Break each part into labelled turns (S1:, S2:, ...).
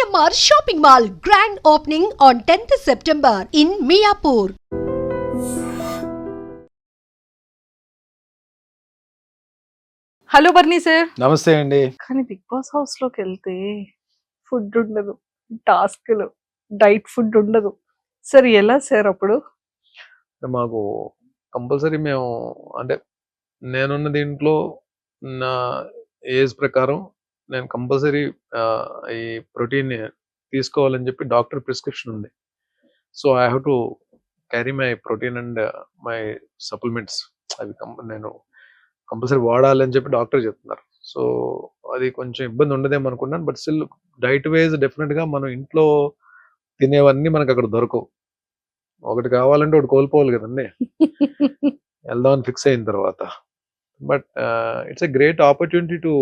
S1: GMR Shopping Mall grand opening on 10th September in Miapur.
S2: Hello బర్నీ sir.
S3: నమస్తే అండి.
S2: కానీ బిగ్ బాస్ హౌస్ లోకి వెళ్తే ఫుడ్ ఉండదు, టాస్క్లు, డైట్ ఫుడ్ ఉండదు సార్. ఎలా సార్ అప్పుడు?
S3: మాకు కంపల్సరీ మేము అంటే నేనున్న దీంట్లో నా ఏజ్ ప్రకారం నేను కంపల్సరీ ఈ ప్రోటీన్ తీసుకోవాలని చెప్పి డాక్టర్ ప్రిస్క్రిప్షన్ ఉంది. So I have to carry my protein and my supplements. అవి నేను కంపల్సరీ వాడాలని చెప్పి డాక్టర్ చెప్తున్నారు. సో అది కొంచెం ఇబ్బంది ఉండదేమో అనుకున్నాను. బట్ స్టిల్ డైట్ వైజ్ డెఫినెట్గా మనం ఇంట్లో తినేవన్నీ మనకు అక్కడ దొరకవు. ఒకటి కావాలంటే ఒకటి కోల్పోవాలి కదండి వెళ్దామని ఫిక్స్ అయిన తర్వాత. But it's a great opportunity to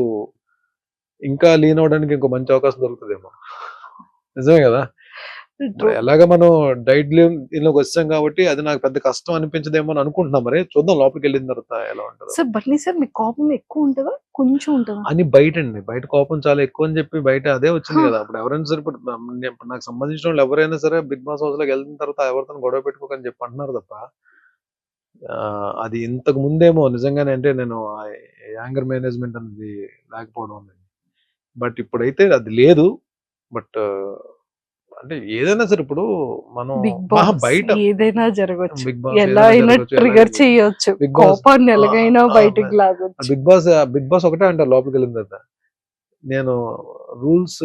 S3: ఇంకా లీన్ అవడానికి ఇంకో మంచి అవకాశం దొరుకుతుందేమో. నిజమే కదా. ఎలాగ మనం డైట్ దీనిలోకి వచ్చాం కాబట్టి అది నాకు పెద్ద కష్టం అనిపించదేమో అని అనుకుంటున్నాం. మరి చూద్దాం లోపలికి వెళ్ళిన తర్వాత ఎలా ఉంటుంది.
S2: సార్ బర్నీ సార్, మీ కోపం ఎక్కువ ఉంటుందా కొంచెం ఉంటుందా?
S3: అని బయట అండి, బయట కోపం చాలా ఎక్కువ అని చెప్పి బయట అదే వచ్చింది కదా. అప్పుడు ఎవరైనా సరే, ఇప్పుడు నాకు సంబంధించిన వాళ్ళు ఎవరైనా సరే బిగ్ బాస్ హౌస్ లోకి వెళ్ళిన తర్వాత ఎవరితో గొడవ పెట్టుకోకని చెప్పి అంటున్నారు తప్ప అది ఇంతకు ముందేమో నిజంగానే అంటే నేను యాంగర్ మేనేజ్మెంట్ అనేది లేకపోవడం అనేది. బట్ ఇప్పుడైతే అది లేదు. బట్ అంటే ఏదైనా సరే ఇప్పుడు మనం
S2: బిగ్ బాస్
S3: బయట
S2: ఏదైనా జరగచ్చు,
S3: బిగ్ బాస్
S2: ఎలా అయినా ట్రిగర్ చేయొచ్చు,
S3: బిగ్ బాస్
S2: కోపాన్ని ఎలాగైనా బయటికి లాగొచ్చు.
S3: బిగ్ బాస్ ఒకటే అంటారు లోపలికి వెళ్ళిన తర్వాత. నేను rules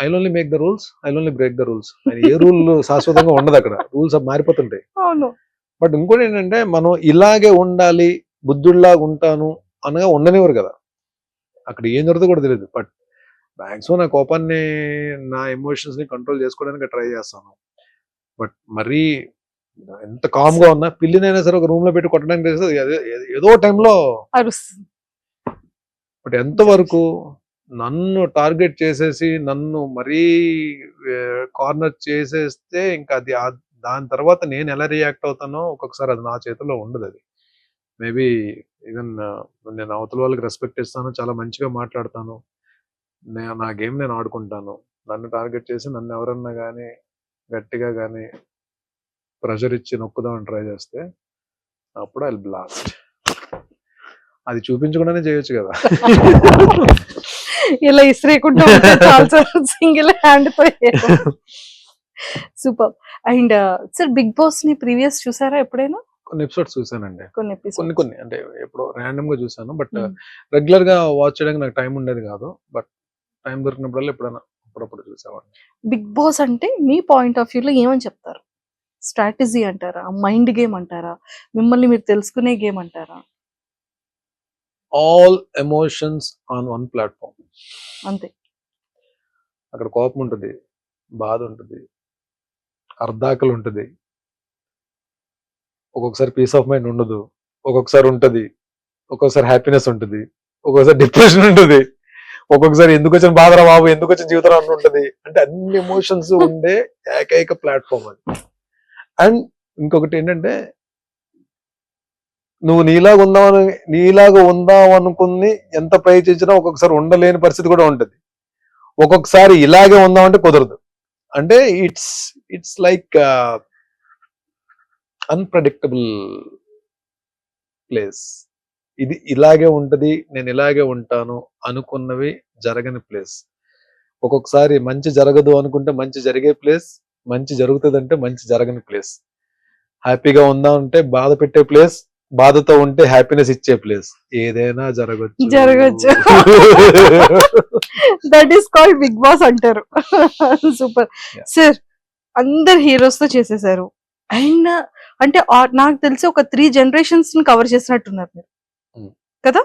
S3: I only make the rules, I only break the rules. A rule శాశ్వతంగా ఉండదు అక్కడ, రూల్స్ మారిపోతుంటాయి.
S2: అవును.
S3: బట్ ఇంకోటి ఏంటంటే మనం ఇలాగే ఉండాలి, బుద్ధుడిలాగా ఉంటాను అనగా ఉండనివ్వరు కదా. అక్కడ ఏం జరుగుతుందో కూడా తెలియదు. బట్ మ్యాక్సిమం నా కోపాన్ని, నా ఎమోషన్స్ ని కంట్రోల్ చేసుకోవడానికి ట్రై చేస్తాను. బట్ మరీ ఎంత కామ్ గా ఉన్నా పిల్లినైనా సరే ఒక రూమ్ లో పెట్టి కొట్టడానికి చేస్తే ఏదో టైంలో
S2: అరుస్తుంది.
S3: బట్ ఎంతవరకు నన్ను టార్గెట్ చేసేసి నన్ను మరీ కార్నర్ చేసేస్తే ఇంకా అది దాని తర్వాత నేను ఎలా రియాక్ట్ అవుతానో ఒక్కొక్కసారి అది నా చేతిలో ఉండదు. అది మేబీ ఈవెన్ నేను అవతల వాళ్ళకి రెస్పెక్ట్ ఇస్తాను, చాలా మంచిగా మాట్లాడతాను, నా గేమ్ నేను ఆడుకుంటాను. నన్ను టార్గెట్ చేసి నన్ను ఎవరన్నా కానీ గట్టిగా కానీ ప్రెషర్ ఇచ్చి నొక్కుదామని ట్రై చేస్తే అప్పుడు ఐ బ్లాస్ట్. అది చూపించకుండానే చేయొచ్చు కదా.
S2: ఇలా ఇస్త్రీకుంటూ సింగిల్ హ్యాండ్ తో. Super. And sir, Bigg Boss ని ప్రీవియస్ చూసారా ఎప్పుడైనా?
S3: కొన్ని ఎపిసోడ్స్ చూసానండి,
S2: కొన్ని ఎపిసోడ్స్,
S3: కొన్ని అంటే ఎప్పుడో ర్యాండమ్ గా చూసాను. బట్ రెగ్యులర్ గా వాచ్ చేయడానికి నాకు టైం ఉండేది కాదు. బట్ టైం దొరికినప్పుడల్లా ఎప్పుడైనా అప్పుడప్పుడు చూసేవాడిని.
S2: బిగ్ బాస్ అంటే మీ పాయింట్ ఆఫ్ వ్యూ లో ఏమని చెప్తారు? స్ట్రాటజీ అంటారా, మైండ్ గేమ్ అంటారా, మిమ్మల్ని మీరు తెలుసుకునే గేమ్ అంటారా?
S3: All emotions on one platform.
S2: అంతే.
S3: అక్కడ కోపం ఉంటుంది, బాధ ఉంటుంది, అర్ధాకలు ఉంటుంది, ఒక్కొక్కసారి పీస్ ఆఫ్ మైండ్ ఉండదు, ఒక్కొక్కసారి ఉంటుంది, ఒక్కొక్కసారి హ్యాపీనెస్ ఉంటుంది, ఒక్కొక్కసారి డిప్రెషన్ ఉంటుంది, ఒక్కొక్కసారి ఎందుకు వచ్చిన బాధరా బాబు, ఎందుకు వచ్చిన జీవితం అని ఉంటుంది. అంటే అన్ని ఎమోషన్స్ ఉండే ఏకైక ప్లాట్ఫామ్ అది. అండ్ ఇంకొకటి ఏంటంటే నువ్వు నీలాగా ఉందాం అనుకుని ఎంత ప్రయత్నించినా ఒక్కొక్కసారి ఉండలేని పరిస్థితి కూడా ఉంటుంది. ఒక్కొక్కసారి ఇలాగే ఉందామంటే కుదరదు. అంటే ఇట్స్ లైక్ అన్ప్రెడిక్టబుల్ ప్లేస్. ఇది ఇలాగే ఉంటది, నేను ఇలాగే ఉంటాను అనుకున్నవి జరగని ప్లేస్. ఒక్కొక్కసారి మంచి జరగదు అనుకుంటే మంచి జరిగే ప్లేస్, మంచి జరుగుతుందంటే మంచి జరగని ప్లేస్. హ్యాపీగా ఉందామంటే బాధ పెట్టే ప్లేస్, బాధతో ఉంటే హ్యాపీనెస్ ఇచ్చే ప్లేస్. ఏదైనా జరగచ్చు.
S2: That is called Bigg Boss అంటారు. సూపర్. సార్, అందరు హీరోస్ తో చేసేసారు. అయినా అంటే నాకు తెలిసి ఒక 3 generations ని కవర్ చేసినట్టున్నారు మీరు కదా.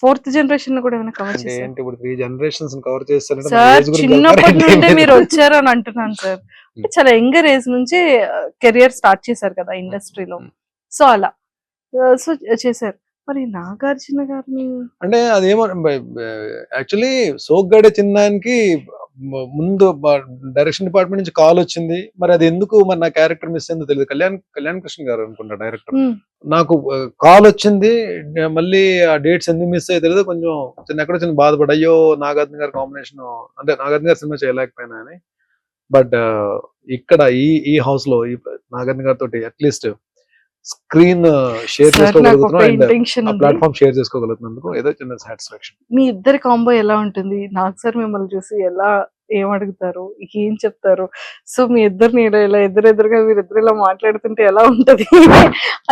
S2: 4th generation కూడా ఏమైనా కవర్ చేశారు?
S3: ఇప్పుడు 3 generations కవర్ చేస్తారంటే
S2: సార్, చిన్నప్పటి నుండి మీరు వచ్చారు అని అంటున్నాను సార్. చాలా యంగర్ ఏజ్ నుంచి కెరియర్ స్టార్ట్ చేశారు కదా ఇండస్ట్రీలో. సో అలా సో చేశారు. మరి నాగార్జున గారిని
S3: అంటే అదేమో యాక్చువల్లీ సోగ్గాడే చిన్నానికి ముందు డైరెక్షన్ డిపార్ట్మెంట్ నుంచి కాల్ వచ్చింది. మరి అది ఎందుకు మరి నా క్యారెక్టర్ మిస్ అయిందో తెలియదు. కళ్యాణ్ కృష్ణ గారు అనుకుంటా డైరెక్టర్. నాకు కాల్ వచ్చింది. మళ్ళీ ఆ డేట్స్ ఎందుకు మిస్ అయ్యో తెలియదు. కొంచెం ఎక్కడో చిన్న బాధపడి అయ్యో నాగార్జున గారి కాంబినేషన్ అంటే నాగార్జున గారి సినిమా చేయలేకపోయినా అని. బట్ ఇక్కడ ఈ హౌస్ లో ఈ నాగార్జున గారితో అట్లీస్ట్ స్క్రీన్ షేర్ చేసుకోగలుగుతున్నాం అండ్
S2: ఇంటెన్షన్
S3: ఆ ప్లాట్ఫామ్ షేర్ చేసుకోగలుగుతున్నందుకు ఏదో చిన్న సాటిస్ఫాక్షన్.
S2: మీ ఇద్దరి కాంబో ఎలా ఉంటుంది? నాగ్ సార్ మిమ్మల్ని చూసి ఎలా ఏం అడుగుతారు, ఏం చెప్తారు? సో మీ ఇద్దరిని ఇలా ఎదురెదురుగా మీరిద్దరు ఇలా మాట్లాడుతుంటే ఎలా ఉంటది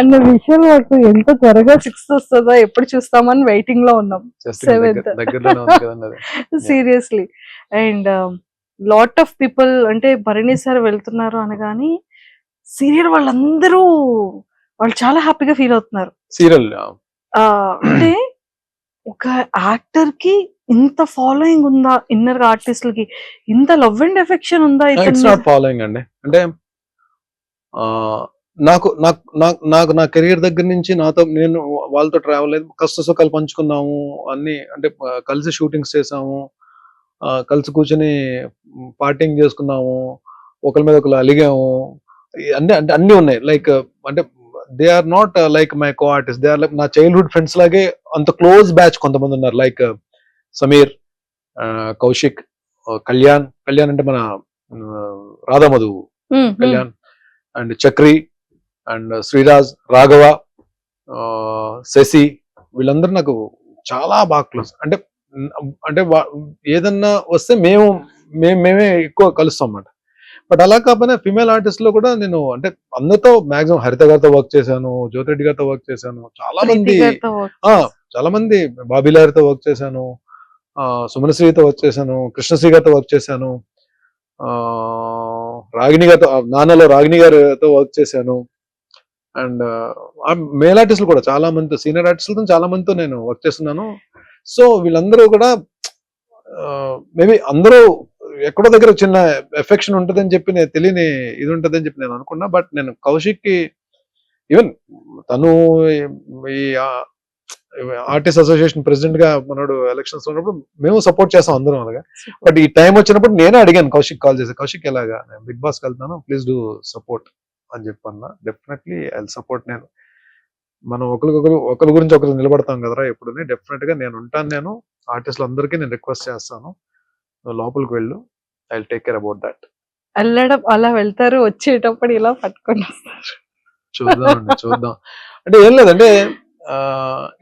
S2: అన్న విషయం నాకు ఎంత త్వరగా 6th వస్తుందా, ఎప్పుడు చూస్తామని వెయిటింగ్ లో ఉన్నాం.
S3: జస్ట్
S2: 7th
S3: దగ్గరలోనే ఉంది కదండి అది.
S2: Seriously. And lot of people అంటే భరణి సార్ వెళ్తున్నారు అనగాని సీరియల్ వాళ్ళందరూ వాళ్ళు చాలా హ్యాపీగా ఫీల్ అవుతున్నారు.
S3: సీరియల్
S2: అంటే ఒక యాక్టర్ కి ఇంత ఫాలోయింగ్ ఉందా, ఇన్నర్ ఆర్టిస్టులకి ఇంత లవ్ అండ్ ఎఫెక్షన్ ఉందా?
S3: ఇట్స్ నాట్ ఫాలోయింగ్ అండి. అంటే నాకు నాకు నా కెరియర్ దగ్గర నుంచి నాతో నేను వాళ్ళతో ట్రావెల్ అయ్యి కష్ట సుఖాలు పంచుకున్నాము అన్ని. అంటే కలిసి షూటింగ్స్ చేసాము, కలిసి కూర్చొని పార్టింగ్ చేసుకున్నాము, ఒకరి మీద ఒకరు అలిగాము, అన్ని అంటే అన్ని ఉన్నాయి. లైక్ అంటే they are not like my co artist, they are like నా చైల్డ్హుడ్ ఫ్రెండ్స్ లాగే అంత క్లోజ్ బ్యాచ్ కొంతమంది ఉన్నారు. లైక్ సమీర్, కౌశిక్, కళ్యాణ్ అంటే మన రాధామధు కళ్యాణ్, అండ్ చక్రి, అండ్ శ్రీరాజ్, రాఘవ, శశి, వీళ్ళందరూ నాకు చాలా బాగా క్లోజ్. అంటే అంటే ఏదన్నా వస్తే మేమే ఎక్కువ కలుస్తాం అన్నమాట. బట్ అలా కాకపోయినా ఫిమేల్ ఆర్టిస్ట్ లో కూడా నేను అంటే అందరితో మాక్సిమం హరిత గారితో వర్క్ చేశాను, జ్యోతిరెడ్డి గారితో వర్క్ చేశాను, చాలా మంది బాబీలారితో వర్క్ చేశాను, సుమనశ్రీతో వర్క్ చేశాను, కృష్ణశ్రీ గారితో వర్క్ చేశాను, రాగిణి గారితో నాన్నలో రాగిణి గారితో వర్క్ చేశాను. అండ్ మేల్ ఆర్టిస్టులు కూడా చాలా మందితో, సీనియర్ ఆర్టిస్టులతో చాలా మందితో నేను వర్క్ చేస్తున్నాను. సో వీళ్ళందరూ కూడా మేబీ అందరూ ఎక్కడో దగ్గర చిన్న ఎఫెక్షన్ ఉంటుందని చెప్పి నేను తెలియని ఇది ఉంటుందని చెప్పి నేను అనుకున్నా. బట్ నేను కౌశిక్ కి ఈవెన్ తను ఈ ఆర్టిస్ట్ అసోసియేషన్ ప్రెసిడెంట్ గా మనోడు ఎలక్షన్స్ ఉన్నప్పుడు మేము సపోర్ట్ చేస్తాం అందరం అలాగా. బట్ ఈ టైం వచ్చినప్పుడు నేనే అడిగాను కౌశిక్ కాల్ చేసి, కౌశిక్ ఎలాగా నేను బిగ్ బాస్ కి వెళ్తాను, ప్లీజ్ డూ సపోర్ట్ అని చెప్పన్నా. Definitely I support. నేను మనం ఒకరి గురించి ఒకరు నిలబడతాం కదరా ఎప్పుడు. డెఫినెట్ గా నేను ఉంటాను. నేను ఆర్టిస్టులు అందరికీ నేను రిక్వెస్ట్ చేస్తాను, లోపలికి వెళ్ళు, I will take care about that.
S2: వెళ్ళడం అలా వెళ్తారు, వచ్చేటప్పుడు ఇలా పట్టుకొని వస్తారు.
S3: చూద్దాం అంటే ఏం లేదంటే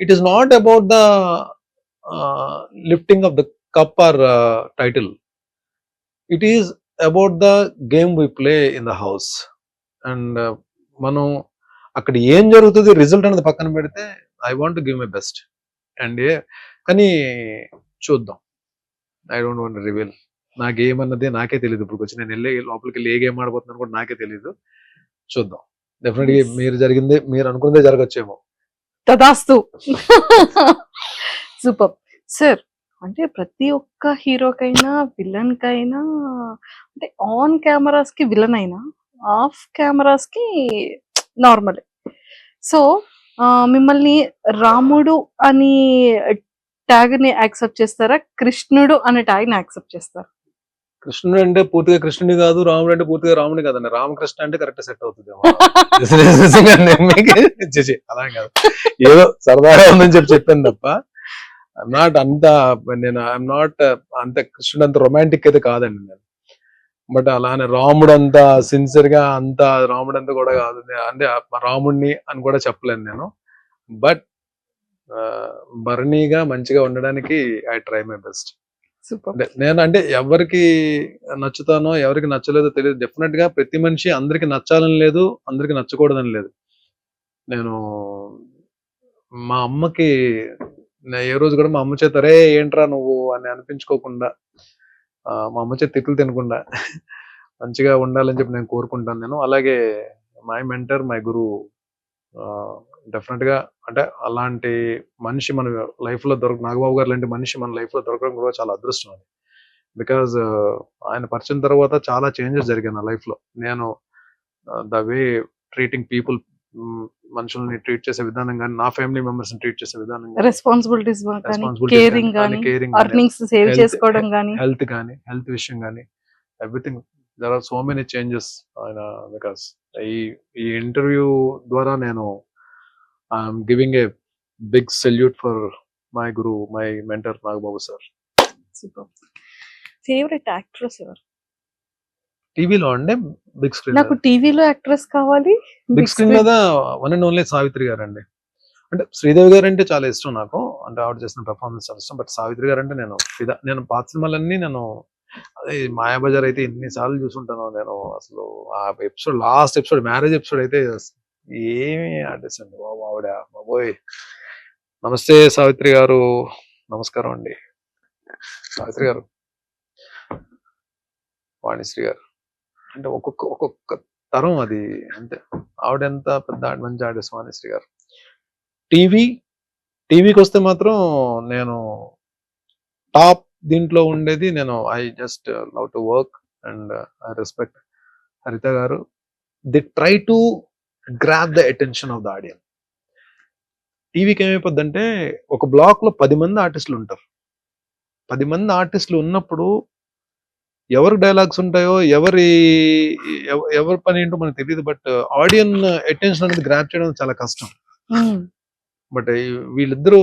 S3: it is not about the lifting of the cup or title, it is about the game we play in the house. And మనం అక్కడ ఏం జరుగుతుంది రిజల్ట్ అనేది పక్కన పెడితే I want to give my best. And కానీ చూద్దాం, ఐ డోంట్ వాంట్ రివీల్. నా గేమ్ అన్నది నాకే తెలియదు. ఇప్పుడు వచ్చి నేను వెళ్ళి లోపలికి వెళ్ళి ఏ గేమ్ ఆడబోతున్నాను కూడా నాకే తెలియదు. చూద్దాం. డెఫినెట్ గా మీరు అనుకున్నదే జరగచ్చేమో.
S2: తదాస్తు. Super sir. అంటే ప్రతి ఒక్క హీరోకైనా విలన్ కైనా అంటే ఆన్ కెమెరాస్ కి విలన్ అయినా ఆఫ్ కెమెరాస్ కి నార్మల్. సో మిమ్మల్ని రాముడు అని ట్యాగ్ ని యాక్సెప్ట్ చేస్తారా, కృష్ణుడు అనే ట్యాగ్ ని యాక్సెప్ట్ చేస్తారా?
S3: కృష్ణుడు అంటే పూర్తిగా కృష్ణుడి కాదు, రాముడు అంటే పూర్తిగా రాముడి కాదండి. రామకృష్ణ అంటే కరెక్ట్ సెట్ అవుతుంది. అలా కాదు, ఏదో సరదాగా ఉందని చెప్పాను తప్ప ఐఎమ్ నాట్ అంత కృష్ణుడు అంత రొమాంటిక్ అయితే కాదండి నేను. బట్ అలానే రాముడు అంతా సిన్సియర్ గా అంత రాముడు అంతా కూడా కాదు. అంటే రాముడిని అని కూడా చెప్పలేను నేను. బట్ భరణిగా మంచిగా ఉండడానికి ఐ ట్రై మై బెస్ట్. నేను అంటే ఎవరికి నచ్చుతానో ఎవరికి నచ్చలేదో తెలియదు. డెఫినెట్ గా ప్రతి మనిషి అందరికి నచ్చాలని లేదు, అందరికి నచ్చకూడదని లేదు. నేను మా అమ్మకి ఏ రోజు కూడా మా అమ్మ చేత రే ఏంట్రా నువ్వు అని అనిపించుకోకుండా, మా అమ్మ చేత తిట్లు తినకుండా మంచిగా ఉండాలని చెప్పి నేను కోరుకుంటాను. నేను అలాగే my mentor, my Guru definite గా అంటే అలాంటి మనిషి మన లైఫ్ లో నాగబాబు గారు లాంటి మనిషి మన లైఫ్ లో దొరకడం కూడా చాలా అదృష్టం అది. బికాజ్ ఆయన పరిచయం తర్వాత చాలా చేంజెస్ జరిగాయి నా లైఫ్ లో. నేను ద వే ట్రీటింగ్ పీపుల్, మనుషుల్ని ట్రీట్ చేసే విధానం కానీ, నా ఫ్యామిలీ మెంబర్స్ ట్రీట్ చేసే విధానం
S2: రెస్పాన్సిబిలిటీస్ కానీ,
S3: Responsibilities
S2: కేరింగ్
S3: కానీ,
S2: కానీ,
S3: caring కానీ,
S2: అర్నింగ్స్ సేవ్
S3: health-
S2: చేసుకోవడం కానీ.
S3: హెల్త్ విషయం కానీ, everything there are so many changes ఆయన. బికాస్ ఈ ఇంటర్వ్యూ ద్వారా నేను I'm giving a big salute for my guru, my mentor Nagababu sir.
S2: Super. Favourite actress ఎవరు?
S3: టీవీలో అంటే బిగ్ స్క్రీన్,
S2: నాకు టీవీలో యాక్ట్రెస్ కావాలి.
S3: బిగ్ స్క్రీన్ మీద వన్ అండ్ ఓన్లీ సావిత్రి గారు అండి. అంటే శ్రీదేవి గారు అంటే చాలా ఇష్టం నాకు, అంటే ఆవిడ చేసిన పెర్ఫార్మెన్స్ చాలా ఇష్టం. బట్ సావిత్రి గారు అంటే నేను పాత సినిమాలన్నీ నేను, అదే మాయాబజార్ అయితే ఎన్నిసార్లు చూసుంటాను నేను. అసలు ఆ episode, last episode, marriage episode అయితే ఏమి ఆర్టిస్ట్ అండి బాబు ఆవిడ, బాబోయ్. నమస్తే సావిత్రి గారు, నమస్కారం అండి సావిత్రి గారు. వాణిశ్రీ గారు అంటే ఒక్కొక్క తరం అది, అంటే ఆవిడ ఎంత పెద్ద మంచి ఆర్టిస్ట్ వాణిశ్రీ గారు. టీవీకి వస్తే మాత్రం నేను టాప్ దీంట్లో ఉండేది నేను. I just love to work and I respect హరిత గారు. The try to grab the attention of the audience. టీవీకి ఏమైపోద్దంటే ఒక బ్లాక్ లో 10 మంది ఆర్టిస్టులు ఉంటారు. 10 మంది ఆర్టిస్టులు ఉన్నప్పుడు ఎవరి డైలాగ్స్ ఉంటాయో, ఎవరి పని ఏంటో మనకు తెలియదు. బట్ ఆడియన్ అటెన్షన్ అనేది గ్రాప్ చేయడం చాలా కష్టం. బట్ వీళ్ళిద్దరూ,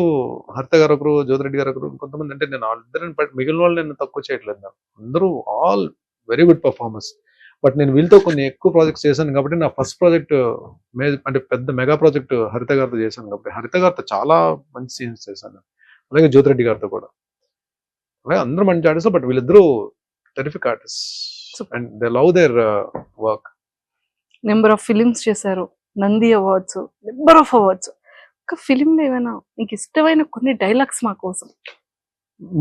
S3: హరిత గారు ఒకరు, జ్యోతిరెడ్డి గారు ఒకరు, కొంతమంది, అంటే నేను వాళ్ళిద్దరిని, బట్ మిగిలిన వాళ్ళు నేను తక్కువ చేయట్లేదు. నాకు అందరూ all very good performance. But నేను వీళ్ళతో కొన్ని ఎక్కువ ప్రాజెక్ట్స్ చేశాను కాబట్టి, నా ఫస్ట్ ప్రాజెక్ట్ అంటే పెద్ద మెగా ప్రాజెక్ట్ హరిత గారితో చేశాను కాబట్టి, హరిత గారితో చాలా మంచి సీన్స్ చేశాను. అలాగే జ్యోతిరెడ్డి గారితో కూడా, అలాగే అందరూ మంచి ఆర్టిస్ట్. బట్ వీళ్ళిద్దరూ terrific artist and they love their work.
S2: Number of films చేశారు, Nandi awards, number of awards. ఒక ఫిలిం లో ఏమైనా మీకు ఇష్టమైన కొన్ని డైలాగ్స్ మా కోసం?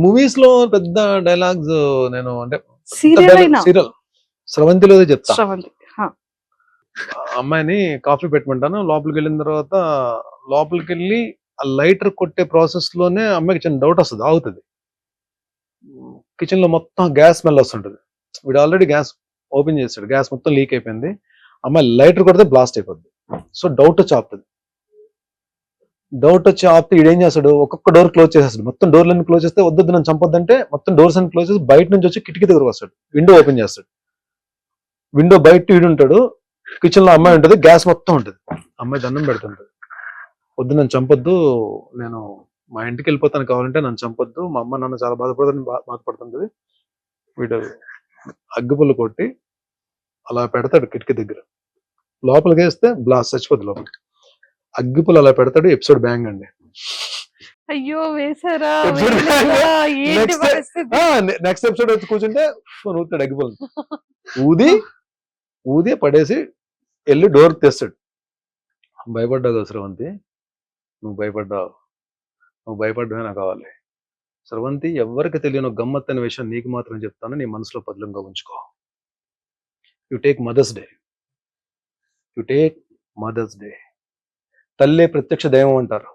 S3: మూవీస్ లో పెద్ద డైలాగ్స్ నేను, అంటే
S2: సీరియల్ అయినా?
S3: సీరియల్ స్రవంతిలో చెప్తా.
S2: శ్రవంతి.
S3: అమ్మాయిని కాఫీ పెట్టమంటాను, లోపలికి వెళ్ళిన తర్వాత, లోపలికి వెళ్ళి ఆ లైటర్ కొట్టే ప్రాసెస్ లోనే అమ్మాయికి చిన్న డౌట్ వస్తుంది, ఆగుతుంది. కిచెన్ లో మొత్తం గ్యాస్ స్మెల్ వస్తుంటది. వీడు ఆల్రెడీ గ్యాస్ ఓపెన్ చేస్తాడు, గ్యాస్ మొత్తం లీక్ అయిపోయింది. అమ్మాయి లైటర్ కొడితే బ్లాస్ట్ అయిపోద్ది. సో డౌట్ వచ్చి ఆపుతుంది. డౌట్ వచ్చి ఆపితే ఈడేం చేస్తాడు, ఒక్కొక్క డోర్ క్లోజ్ చేసేస్తాడు. మొత్తం డోర్లన్నీ క్లోజ్ చేస్తే, వద్దు నన్ను చంపొద్దంటే మొత్తం డోర్స్ అన్ని క్లోజ్ చేసి బయట నుంచి వచ్చి కిటికీ దగ్గర వస్తాడు, విండో ఓపెన్ చేస్తాడు. విండో బయట ఈడు ఉంటాడు, కిచెన్ లో అమ్మాయి ఉంటుంది, గ్యాస్ మొత్తం ఉంటుంది. అమ్మాయి దండం పెడుతుంటది, వద్దు నన్ను చంపొద్దు, నేను మా ఇంటికి వెళ్ళిపోతాను, కావాలంటే నన్ను చంపొద్దు, మా అమ్మ నాన్న చాలా బాధపడుతుంటది. వీడు అగ్గిపుల్లు కొట్టి అలా పెడతాడు కిటికీ దగ్గర, లోపలికి వేస్తే బ్లాస్ట్, చచ్చిపోద్ది లోపల. అగ్గిపుల్లు అలా పెడతాడు. ఎపిసోడ్ బ్యాంగ్ అండి.
S2: అయ్యో వేసారా?
S3: నెక్స్ట్ ఎపిసోడ్ వచ్చి కూర్చుంటే ఊతాడు అగ్గిపుల్లు, ఊది పడేసి వెళ్ళి డోర్ తెస్తాడు. భయపడ్డావు కదా స్రవంతి, నువ్వు భయపడ్డమే నాకు కావాలి. స్రవంతి, ఎవరికి తెలియని గమ్మత్ అనే విషయం నీకు మాత్రం చెప్తాను, నీ మనసులో పదిలంగా ఉంచుకో. You take Mother's Day. తల్లే ప్రత్యక్ష దైవం అంటారు.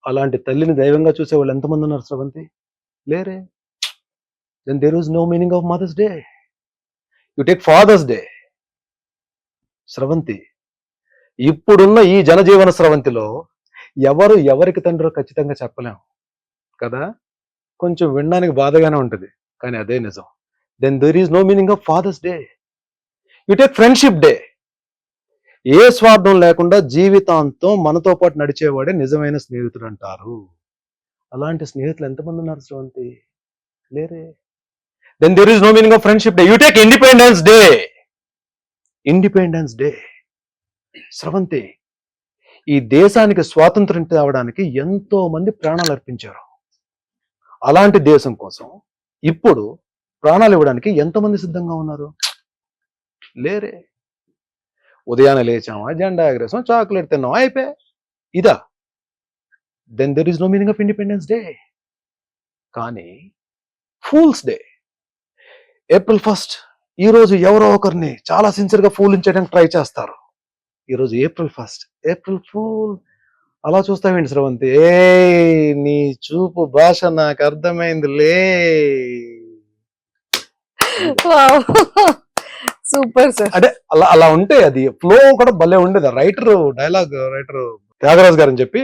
S3: అలాంటి తల్లిని దైవంగా చూసే వాళ్ళు ఎంతమంది ఉన్నారు స్రవంతి? లేరే. Then there is no meaning of mother's day. You take father's day. Sravanthi, ఇప్పుడున్న ఈ జనజీవన స్రవంతిలో ఎవరికి తండ్రో ఖచ్చితంగా చెప్పలేం కదా. కొంచెం వినడానికి బాధగానే ఉంటుంది, కానీ అదే నిజం. Then there is no meaning of father's day. You take friendship day. ఏ స్వార్థం లేకుండా జీవితాంతం మనతో పాటు నడిచేవాడే నిజమైన స్నేహితుడు అంటారు. అలాంటి స్నేహితులు ఎంతమంది ఉన్నారు స్రవంతి? లేరే. Then there is no meaning of friendship day. You take independence day. Sravanthi, ఈ దేశానికి స్వాతంత్రం తేవడానికి ఎంతో మంది ప్రాణాలు అర్పించారు. అలాంటి దేశం కోసం ఇప్పుడు ప్రాణాలు ఇవ్వడానికి ఎంతమంది సిద్ధంగా ఉన్నారు? లేరే. ఉదయాన్నే లేచామా, జెండా ఎగరేసాం, చాక్లెట్ తిన్నాం, అయిపోయి ఇదా. Then there is no meaning of Independence Day. కానీ ఫూల్స్ డే, ఏప్రిల్ 1 ఈ రోజు ఎవరో ఒకరిని చాలా సిన్సియర్గా ఫూలించడానికి ట్రై చేస్తారు. ఈరోజు ఏప్రిల్ 1, ఏప్రిల్ ఫూల్. అలా చూస్తావేంటి స్రవంతి? నీ చూపు భాష నాకు అర్థమైందిలే.
S2: Super sir.
S4: అంటే అలా అలా ఉంటే అది ఫ్లో కూడా భలే ఉండేది. డైలాగ్ రైటర్ త్యాగరాజ్ గారు అని చెప్పి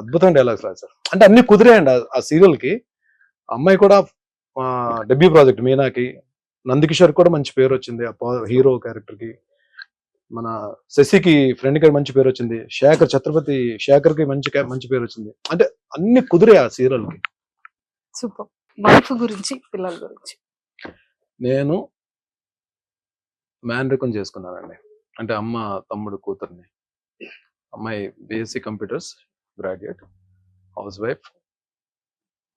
S4: అద్భుతమైన డైలాగ్స్ రాశారు. అంటే అన్ని కుదిరాయండి ఆ సీరియల్ కి. అమ్మాయి కూడా డెబ్యూ ప్రాజెక్ట్ మీనాకి. నందికిషోర్ కూడా మంచి పేరు వచ్చింది ఆ హీరో క్యారెక్టర్ కి. మన శశికి ఫ్రెండ్ కి మంచి పేరు వచ్చింది. ఛత్రపతి శేఖర్ కి మంచి పేరు వచ్చింది. అంటే అన్ని కుదిరే ఆ సీరియల్ కి.
S2: సూపర్. వైఫ్ గురించి, పిల్లల గురించి.
S4: నేను మ్యానరికం చేసుకున్నానండి. అంటే అమ్మ తమ్ముడు కూతుర్ని. అమ్మాయి BSc computers graduate, house wife,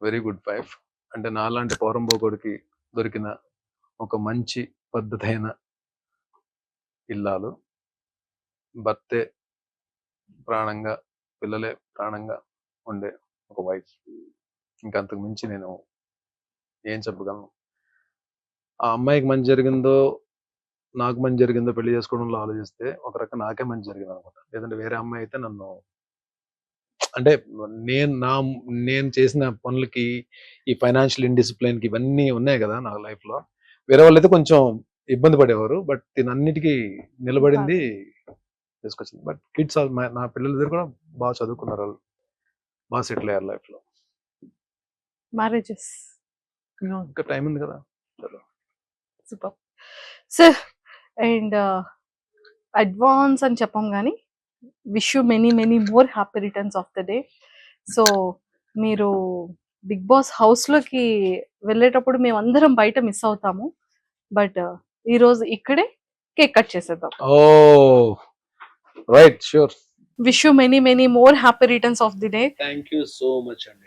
S4: very good wife. అంటే నాలాంటి పౌరంబోకుడికి దొరికిన ఒక మంచి పద్ధతైన ఇల్లాలు. భర్తే ప్రాణంగా, పిల్లలే ప్రాణంగా ఉండే ఒక వైఫ్. ఇంకంతకు మించి నేను ఏం చెప్పగలను. ఆ అమ్మాయికి మంచి జరిగిందో నాకు మంచి జరిగిందో పెళ్లి చేసుకోవడంలో ఆలోచిస్తే ఒక రకం నాకే మంచి జరిగింది అనుకుంటా. లేదంటే వేరే అమ్మాయి అయితే నన్ను, అంటే నేను చేసిన పనులకి, ఈ ఫైనాన్షియల్ ఇండిసిప్లిన్ కి ఇవన్నీ ఉన్నాయి కదా నా లైఫ్ లో, వేరే వాళ్ళు అయితే కొంచెం ఇబ్బంది పడేవారు. బట్ దీనన్నిటికీ నిలబడింది, తీసుకొచ్చింది. బట్ కిడ్స్ నా పిల్లలిద్దరు కూడా బాగా చదువుకున్నారు, వాళ్ళు బాగా సెటిల్ అయ్యారు లైఫ్ లో.
S2: మ్యారేజెస్
S4: ఇంకా టైం ఉంది కదా.
S2: Super sir. అండ్ అడ్వాన్స్ అని చెప్పాం కానీ wish you many many more happy returns of the day. So మీరు బిగ్ బాస్ హౌస్ లోకి వెళ్ళేటప్పుడు మేము అందరం బయట మిస్ అవుతాము. బట్ ఈ రోజు ఇక్కడే కేక్ కట్ చేసేద్దాం.
S4: Oh right, sure.
S2: Wish you many many more happy returns of the day.
S4: Thank you so much అండి.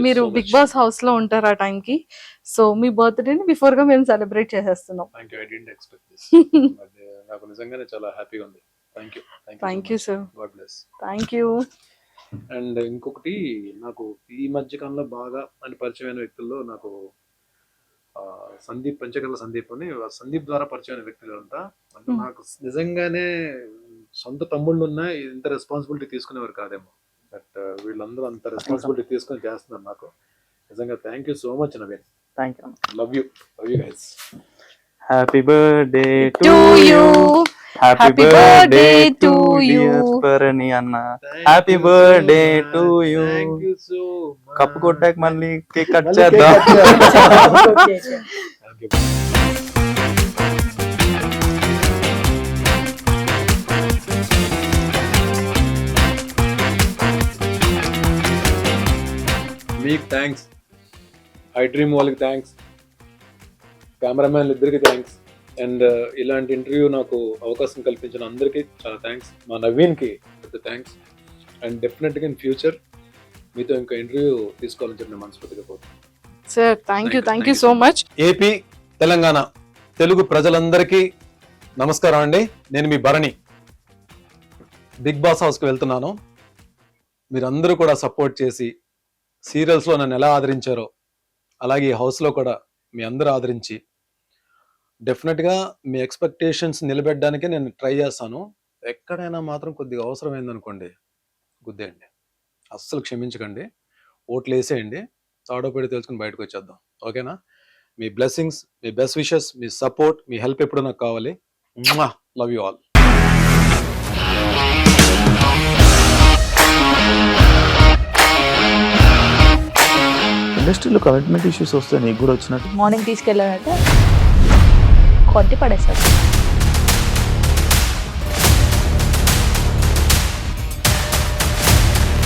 S2: మీరు బిగ్ బాస్ హౌస్ లో ఉంటారు ఆ టైం కి. సో మీ బర్త్డే ని బిఫోర్ గా మేము సెలబ్రేట్ చేసేస్తున్నాం.
S4: నాకు నిజంగానే చాలా హ్యాపీగా ఉంది.
S2: Thank you sir.
S4: God bless.
S2: Thank you.
S4: And ఇంకొకటి, నాకు ఈ మధ్య కాలంలో బాగా అని పరిచయమైన వ్యక్తుల్లో నాకు సందీప్, పంచకర్ల సందీప్ అని, సందీప్ ద్వారా పరిచయమైన వ్యక్తులు అంతా. అంటే నాకు నిజంగానే సొంత తమ్ముళ్ళు ఉన్నా ఇంత రెస్పాన్సిబిలిటీ తీసుకునేవారు కాదేమో. బట్ వీళ్ళందరూ అంత రెస్పాన్సిబిలిటీ తీసుకొని చేస్తున్నారు నాకు. నిజంగా thank you so much Naveen.
S2: Thank you.
S4: Love you guys.
S5: Happy birthday
S2: to you.
S5: Happy birthday to you Parani అన్న. Happy birthday to you.
S4: Thank you so much.
S5: కప్పు కొట్టాక మళ్ళీ కేక్ కట్ చేద్దాం.
S4: మీకు థ్యాంక్స్, ఐ డ్రీమ్ వాళ్ళకి థ్యాంక్స్, కెమెరామ్యాన్లు ఇద్దరికి thanks, and ఇలాంటి ఇంటర్వ్యూ నాకు అవకాశం కల్పించిన అందరికీ చాలా థ్యాంక్స్. మా నవీన్కి పెద్ద థ్యాంక్స్. అండ్ డెఫినెట్గా ఇన్ ఫ్యూచర్ మీతో ఇంకా ఇంటర్వ్యూ తీసుకోవాలని చెప్పి నేను మనస్ఫూర్తిగా కోరుతున్నాను.
S2: Sir thank you so much.
S4: AP, Telangana Telugu ప్రజలందరికీ నమస్కారం అండి. నేను మీ భరణి. బిగ్ బాస్ హౌస్కి వెళ్తున్నాను. మీరందరూ కూడా సపోర్ట్ చేసి సీరియల్స్లో నన్ను ఎలా ఆదరించారో అలాగే ఈ హౌస్లో కూడా మీ అందరూ ఆదరించి డెఫినెట్గా మీ ఎక్స్పెక్టేషన్స్ నిలబెట్టడానికే నేను ట్రై చేస్తాను. ఎక్కడైనా మాత్రం కొద్దిగా అవసరమైందనుకోండి గుద్దేయండి, అస్సలు క్షమించకండి, ఓట్లు వేసేయండి, తాడోపేడి తెలుసుకుని బయటకు వచ్చేద్దాం. ఓకేనా? మీ బ్లెస్సింగ్స్, మీ బెస్ట్ విషెస్, మీ సపోర్ట్, మీ హెల్ప్ ఎప్పుడు నాకు కావాలి. Love you all.
S5: ఇండస్ట్రీలో కమిట్మెంట్ ఇష్యూస్ వస్తే నీకు కూడా వచ్చినట్టు.
S6: మార్నింగ్ తీసుకెళ్ళానంటే కొట్టి పడేసాడు.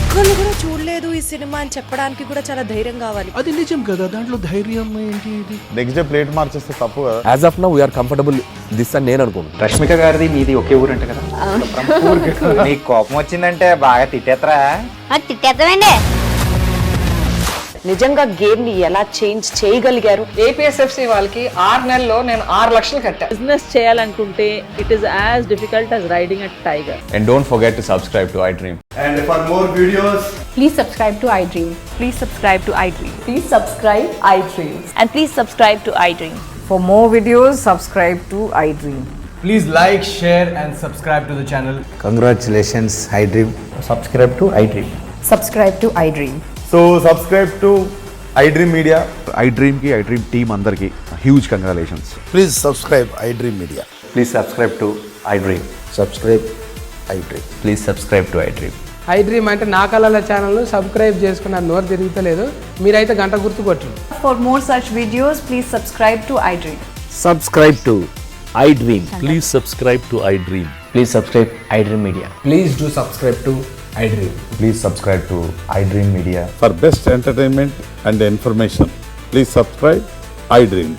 S7: ఒక్కళ్ళు కూడా చూడలేదు ఈ సినిమా అని చెప్పడానికి కూడా చాలా ధైర్యం కావాలి.
S8: అది నిజం కదా, దాంట్లో ధైర్యం ఏంటి? ఇది
S5: నెక్స్ట్ డే ప్లేట్ మార్చేస్తే తప్పు కదా.
S8: As of now we are comfortable this అని నేను అనుకుంటున్నాను.
S9: రష్మిక గారిది మీది ఒకే ఊరు అంట కదా. నీకు కోపం వచ్చిందంటే బాగా తిట్టేత్తరా?
S6: తిట్టేద్దామండి. నిజంగా గేమ్ ని ఎలా చేంజ్ చేయగలిగారు?
S10: ఏపీఎస్ఎఫ్సి వాళ్ళకి 6 నెలల్లో నేను 6 లక్షలు కట్టా.
S11: బిజినెస్ చేయాలనుకుంటే it is as difficult as riding a tiger.
S5: And don't forget to subscribe to iDream.
S9: And for more videos,
S6: Please subscribe to iDream. Please subscribe to iDream. Please subscribe iDream. And please subscribe to iDream.
S10: For more videos, subscribe to iDream.
S9: please like, share and subscribe to the channel.
S5: Congratulations iDream.
S9: Subscribe to iDream.
S6: Subscribe to iDream.
S5: So subscribe to iDream media, ఐ డ్రీమ్కి iDream team అందరికీ huge congratulations.
S8: Please subscribe iDream media.
S5: Please subscribe to iDream.
S8: Subscribe iDream.
S5: Please subscribe to iDream.
S10: IDream అంటే నా కళల channel subscribe చేసుకున్న నోరు తిరుగుతలేదు, మీరైతే గంట గుర్తు కొట్టండి.
S6: For more such videos, please subscribe to iDream.
S8: Subscribe to iDream. Please subscribe to iDream.
S5: Please subscribe iDream media.
S9: Please do subscribe to iDream.
S5: Please subscribe to iDream media.
S8: For best entertainment and information please subscribe I dream.